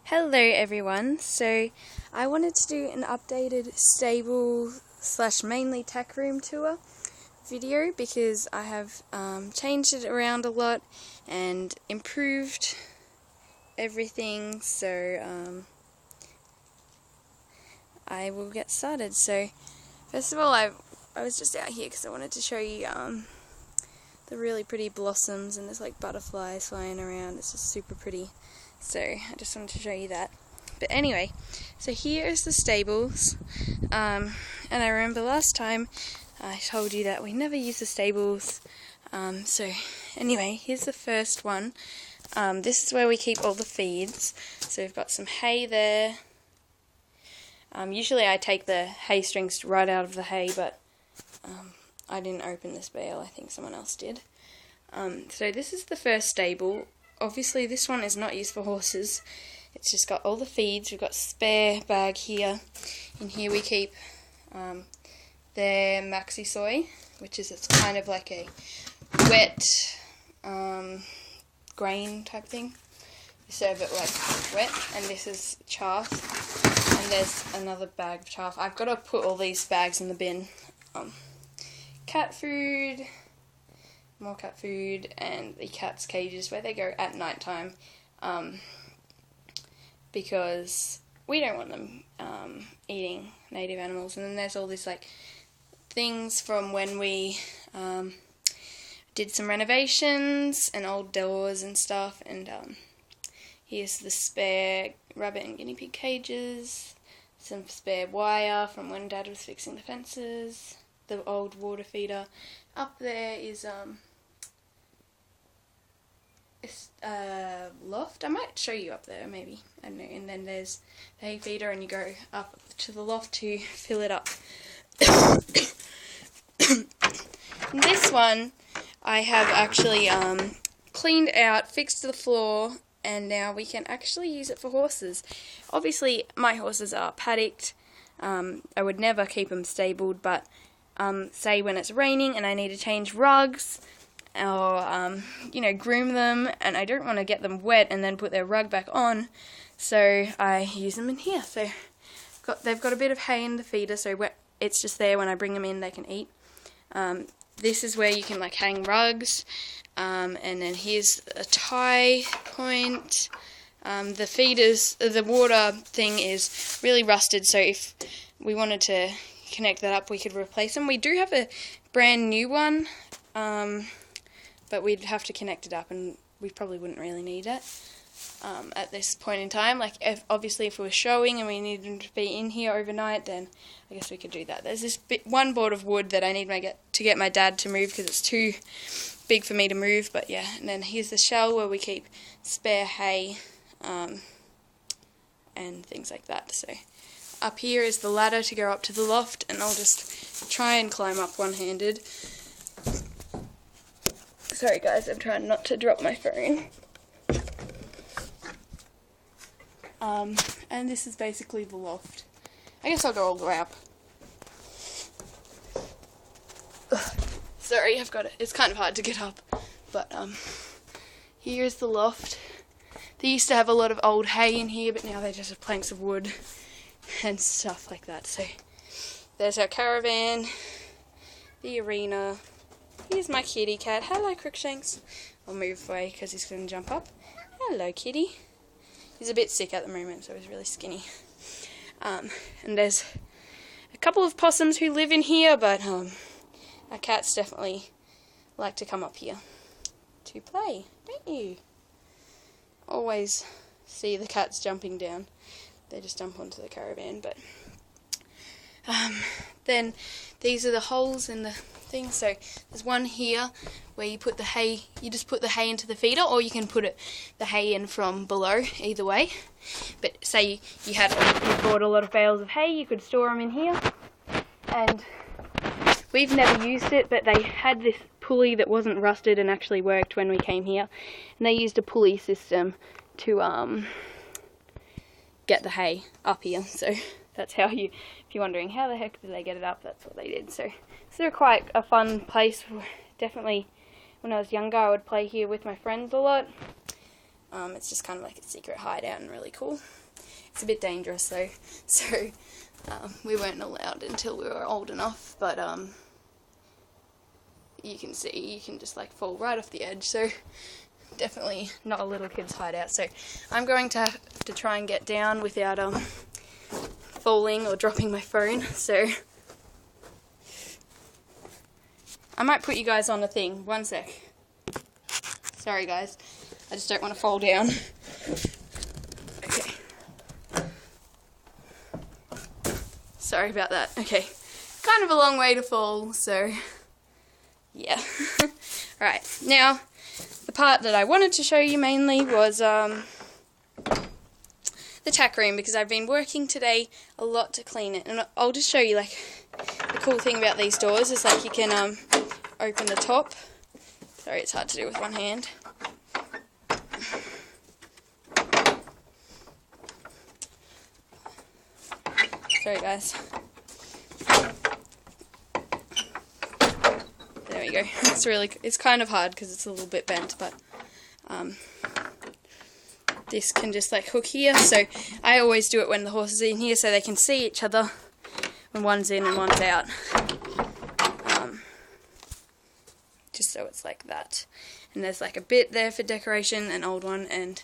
Hello everyone, so I wanted to do an updated stable / mainly tech room tour video because I have changed it around a lot and improved everything, so I will get started. So first of all, I was just out here because I wanted to show you the really pretty blossoms, and there's like butterflies flying around. It's just super pretty. So I just wanted to show you that. But anyway, so here is the stables, and I remember last time I told you that we never use the stables. So anyway, here's the first one. This is where we keep all the feeds. So we've got some hay there. Usually I take the hay strings right out of the hay, but I didn't open this bale. I think someone else did. So this is the first stable. Obviously this one is not used for horses. It's just got all the feeds. We've got a spare bag here. In here we keep their maxi soy, which is it's kind of like a wet grain type thing. You serve it like wet, and this is chaff. And there's another bag of chaff. I've got to put all these bags in the bin. Cat food, more cat food, and the cat's cages where they go at night time, because we don't want them eating native animals. And then there's all these like things from when we did some renovations and old doors and stuff, and here's the spare rabbit and guinea pig cages, some spare wire from when Dad was fixing the fences, the old water feeder. Up there is loft. I might show you up there, maybe. I don't know. And then there's the hay feeder, and you go up to the loft to fill it up. This one I have actually cleaned out, fixed the floor, and now we can actually use it for horses. Obviously, my horses are paddocked. I would never keep them stabled, but say when it's raining and I need to change rugs, or groom them, and I don't want to get them wet and then put their rug back on, so I use them in here. So they've got a bit of hay in the feeder, so it's just there when I bring them in they can eat. This is where you can like hang rugs, and then here's a tie point. The water thing is really rusted, so if we wanted to connect that up we could replace them. We do have a brand new one, but we'd have to connect it up, and we probably wouldn't really need it at this point in time. Like, obviously if we were showing and we needed them to be in here overnight, then I guess we could do that. There's this one board of wood that I need to get my dad to move because it's too big for me to move, but yeah. And then here's the shell where we keep spare hay and things like that. So up here is the ladder to go up to the loft, and I'll just try and climb up one-handed. Sorry guys, I'm trying not to drop my phone. And this is basically the loft. I guess I'll go all the way up. Ugh. Sorry, it's kind of hard to get up. But here's the loft. They used to have a lot of old hay in here, but now they just have planks of wood and stuff like that. So there's our caravan, the arena. Here's my kitty cat. Hello, Crookshanks. I'll move away because he's going to jump up. Hello, kitty. He's a bit sick at the moment, so he's really skinny. And there's a couple of possums who live in here, but our cats definitely like to come up here to play, don't you? Always see the cats jumping down. They just jump onto the caravan, but then these are the holes in the thing. So there's one here where you put the hay, you just put the hay into the feeder, or you can put the hay in from below, either way. But say you bought a lot of bales of hay, you could store them in here. And we've never used it, but they had this pulley that wasn't rusted and actually worked when we came here, and they used a pulley system to get the hay up here. So that's how if you're wondering how the heck did they get it up, that's what they did. So they're quite a fun place. Definitely when I was younger I would play here with my friends a lot. It's just kind of like a secret hideout and really cool. It's a bit dangerous though, so we weren't allowed until we were old enough, but you can see, you can just like fall right off the edge, so definitely not a little kid's hideout. So I'm going to have to try and get down without falling or dropping my phone, so I might put you guys on a thing. One sec. Sorry guys, I just don't want to fall down. Okay. Sorry about that. Okay. Kind of a long way to fall, so yeah. Alright, now the part that I wanted to show you mainly was the tack room, because I've been working today a lot to clean it, and I'll just show you, like, the cool thing about these doors is like you can open the top. Sorry, it's hard to do with one hand. Sorry guys. There we go. It's kind of hard because it's a little bit bent, but this can just like hook here. So I always do it when the horse is in here so they can see each other when one's in and one's out. Just so it's like that. And there's like a bit there for decoration, an old one, and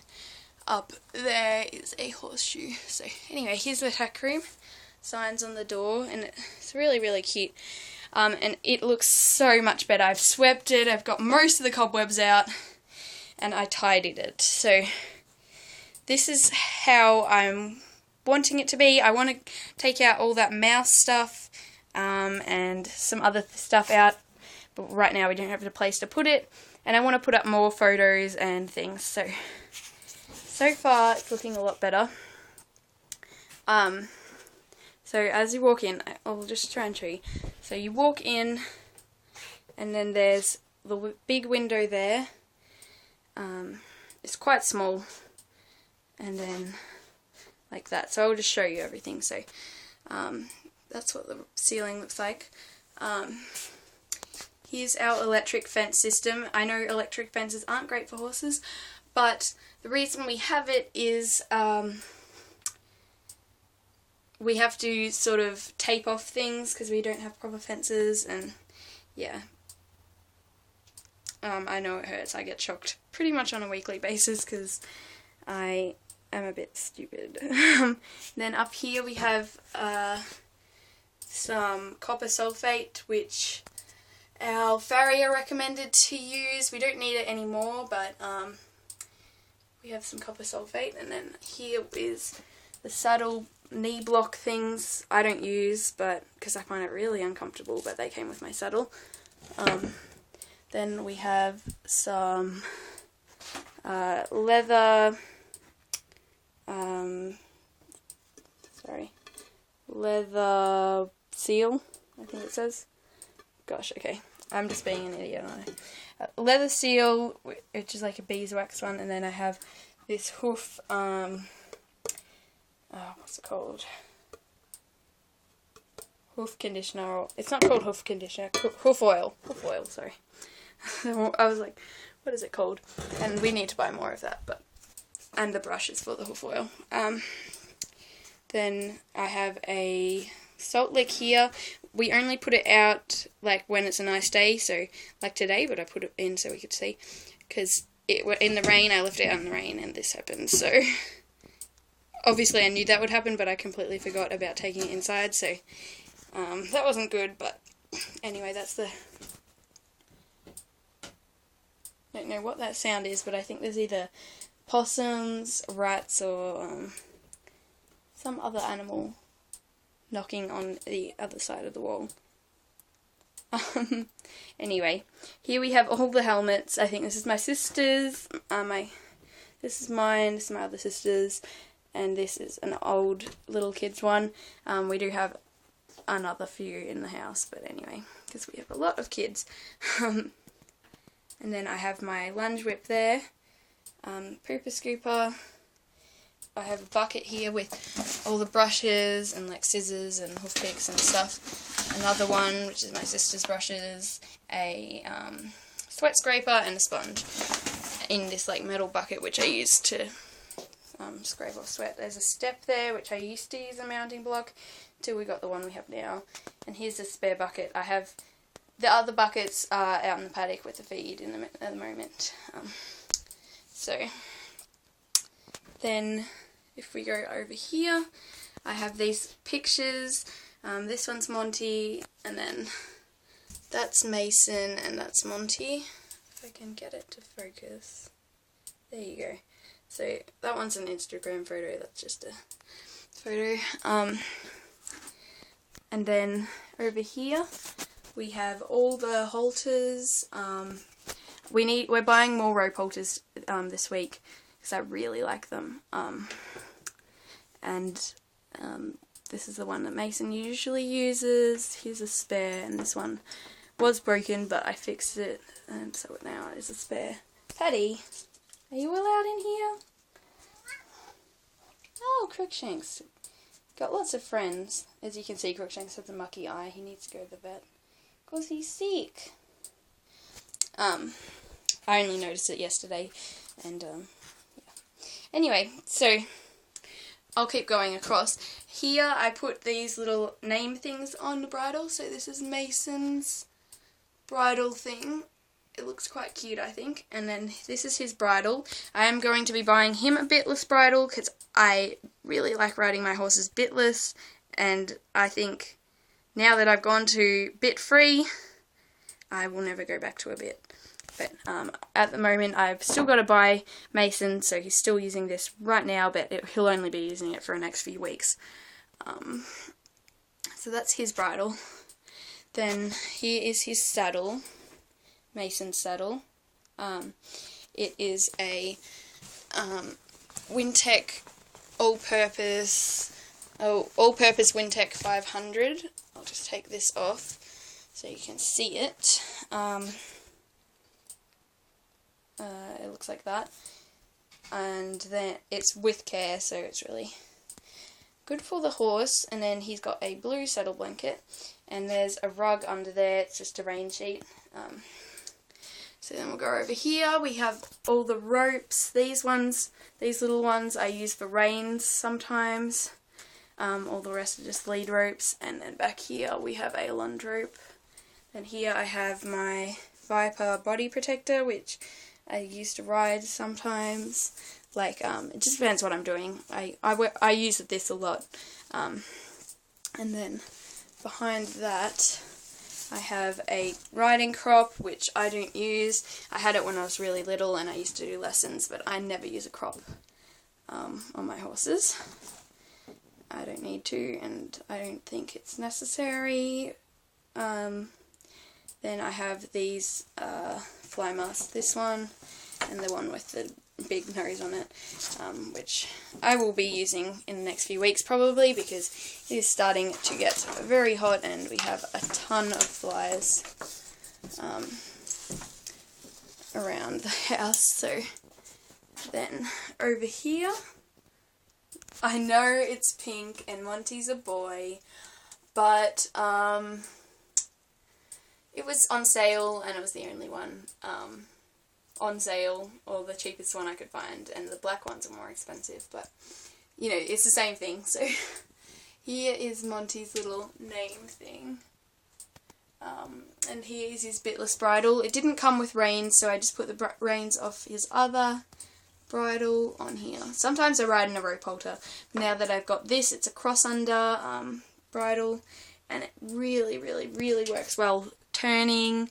up there is a horseshoe. So anyway, here's the tack room. Signs on the door, and it's really, really cute. And it looks so much better. I've swept it, I've got most of the cobwebs out, and I tidied it. So this is how I'm wanting it to be. I want to take out all that mouse stuff and some other stuff out, but right now we don't have a place to put it, and I want to put up more photos and things. So far it's looking a lot better. So as you walk in, I'll just try and show you. So you walk in, and then there's the big window there. It's quite small, and then like that. So I'll just show you everything. So that's what the ceiling looks like. Here's our electric fence system. I know electric fences aren't great for horses, but the reason we have it is we have to sort of tape off things because we don't have proper fences, and yeah. I know it hurts. I get shocked pretty much on a weekly basis because I am a bit stupid. Then up here we have some copper sulfate, which our farrier recommended to use. We don't need it anymore, but we have some copper sulfate. And then here is the saddle knee block things. I don't use, but because I find it really uncomfortable, but they came with my saddle. Then we have some leather seal, I think it says. Gosh, okay, I'm just being an idiot, aren't I? Leather seal, which is like a beeswax one, and then I have this hoof, what's it called? Hoof conditioner, or it's not called hoof conditioner, hoof oil, sorry. I was like, what is it called? And we need to buy more of that, and the brushes for the hoof oil. Then I have a salt lick here. We only put it out like when it's a nice day, so like today, but I put it in so we could see, because in the rain, I left it out in the rain and this happened, so obviously I knew that would happen, but I completely forgot about taking it inside, so that wasn't good. But anyway, that's the, I don't know what that sound is, but I think there's either possums, rats, or some other animal knocking on the other side of the wall. Anyway, here we have all the helmets. I think this is my sister's, this is mine, this is my other sister's, and this is an old little kid's one. We do have another few in the house, but anyway, because we have a lot of kids. And then I have my lunge whip there, pooper scooper. I have a bucket here with all the brushes and like scissors and hoof picks and stuff. Another one, which is my sister's brushes, a sweat scraper and a sponge. in this like metal bucket which I use to scrape off sweat. There's a step there which I used to use a mounting block till we got the one we have now. And here's a spare bucket. I have the other buckets out in the paddock with the feed at the moment. So then if we go over here, I have these pictures. This one's Monty, and then that's Mason, and that's Monty. If I can get it to focus. There you go. So that one's an Instagram photo, that's just a photo. And then over here we have all the halters. We're buying more rope halters this week because I really like them. This is the one that Mason usually uses. Here's a spare, and this one was broken, but I fixed it, and so now it is a spare. Paddy, are you allowed in here? Oh, Crookshanks. Got lots of friends. As you can see, Crookshanks has a mucky eye. He needs to go to the vet because he's sick. I only noticed it yesterday, and yeah. Anyway, so I'll keep going across. Here I put these little name things on the bridle. So this is Mason's bridle thing. It looks quite cute, I think. And then this is his bridle. I am going to be buying him a bitless bridle because I really like riding my horses bitless. And I think now that I've gone to bit free, I will never go back to a bit. But at the moment I've still got to buy Mason, so he's still using this right now, but he'll only be using it for the next few weeks. So that's his bridle. Then here is his saddle, Mason's saddle. It is a Wintec all-purpose Wintec 500. I'll just take this off so you can see it. It looks like that, and then it's with care, so it's really good for the horse. And then he's got a blue saddle blanket, and there's a rug under there. It's just a rain sheet. So then we'll go over here. We have all the ropes. These little ones I use for reins sometimes. All the rest are just lead ropes. And then back here we have a lunge rope. And here I have my Viper body protector, which I used to ride sometimes. Like, it just depends what I'm doing. I use this a lot. And then behind that I have a riding crop, which I don't use. I had it when I was really little and I used to do lessons, but I never use a crop on my horses. I don't need to, and I don't think it's necessary. Then I have these fly masks, this one and the one with the big nose on it, which I will be using in the next few weeks probably, because it is starting to get very hot and we have a ton of flies around the house. So then over here, I know it's pink and Monty's a boy, but it was on sale and it was the only one on sale, or the cheapest one I could find, and the black ones are more expensive, but you know, it's the same thing. So here is Monty's little name thing, and here is his bitless bridle. It didn't come with reins, so I just put the reins off his other bridle on here. Sometimes I ride in a rope halter. Now that I've got this, it's a cross under bridle, and it really, really, really works well. Turning,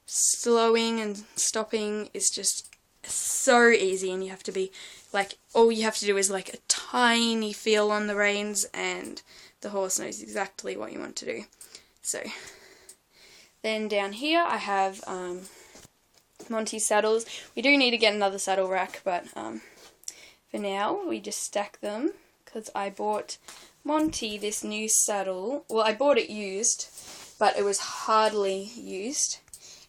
slowing and stopping is just so easy, and you have to be like, all you have to do is like a tiny feel on the reins and the horse knows exactly what you want to do. So then down here I have Monty's saddles. We do need to get another saddle rack, but for now we just stack them because I bought Monty this new saddle. Well, I bought it used, but it was hardly used.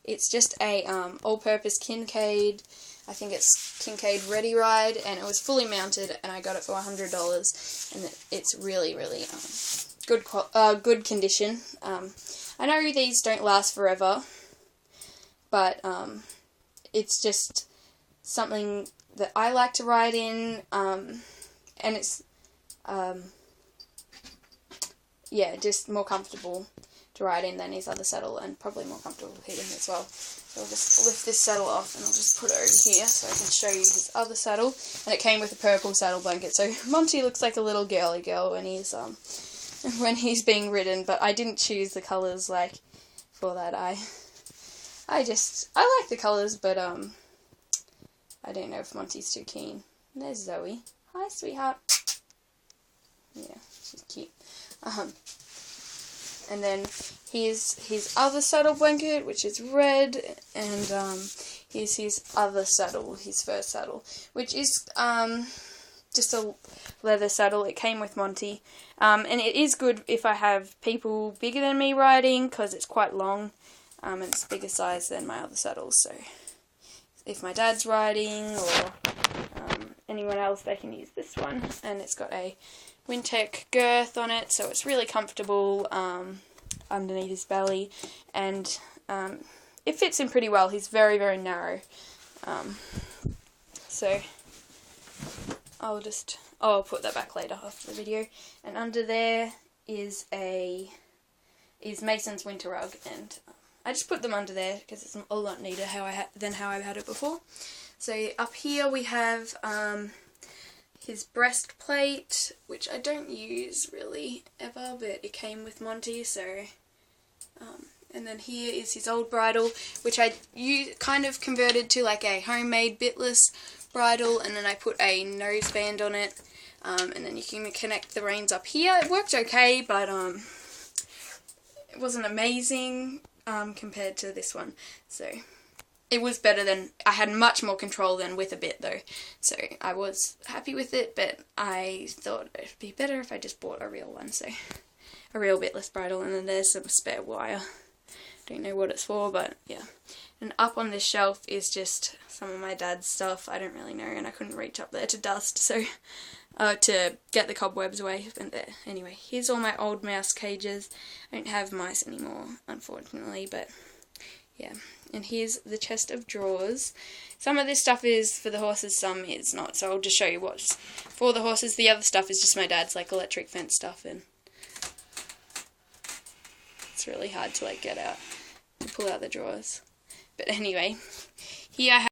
It's just a all-purpose Kincaid. I think it's Kincaid Ready Ride, and it was fully mounted, and I got it for $100, and it's really, really good condition. I know these don't last forever, but it's just something that I like to ride in, and it's, yeah, just more comfortable to ride in than his other saddle, and probably more comfortable for him as well. So I'll just lift this saddle off and I'll just put it over here so I can show you his other saddle. And it came with a purple saddle blanket, so Monty looks like a little girly girl when he's being ridden, but I didn't choose the colours like for that. I like the colours, but I don't know if Monty's too keen. And there's Zoe. Hi, sweetheart. Yeah, she's cute. And then here's his other saddle blanket, which is red, and here's his other saddle, his first saddle, which is just a leather saddle. It came with Monty, and it is good if I have people bigger than me riding, because it's quite long, and it's bigger size than my other saddles, so if my dad's riding, or anyone else, they can use this one, and it's got a Wintec girth on it, so it's really comfortable underneath his belly, and it fits him pretty well. He's very, very narrow, so I'll put that back later after the video. And under there is Mason's winter rug, and I just put them under there because it's a lot neater than how I've had it before. So up here we have his breastplate, which I don't use really ever, but it came with Monty, so and then here is his old bridle, which I kind of converted to like a homemade bitless bridle, and then I put a noseband on it, and then you can connect the reins up here. It worked okay, but it wasn't amazing compared to this one, so it was better than, I had much more control than with a bit though, so I was happy with it, but I thought it would be better if I just bought a real one, so a real bitless bridle. And then there's some spare wire, don't know what it's for, but yeah. And up on this shelf is just some of my dad's stuff. I don't really know, and I couldn't reach up there to dust, so to get the cobwebs away. And there. Anyway, here's all my old mouse cages. I don't have mice anymore, unfortunately, but yeah. And here's the chest of drawers. Some of this stuff is for the horses, some is not, so I'll just show you what's for the horses. The other stuff is just my dad's like electric fence stuff, and it's really hard to like get out, to pull out the drawers. But anyway, here I have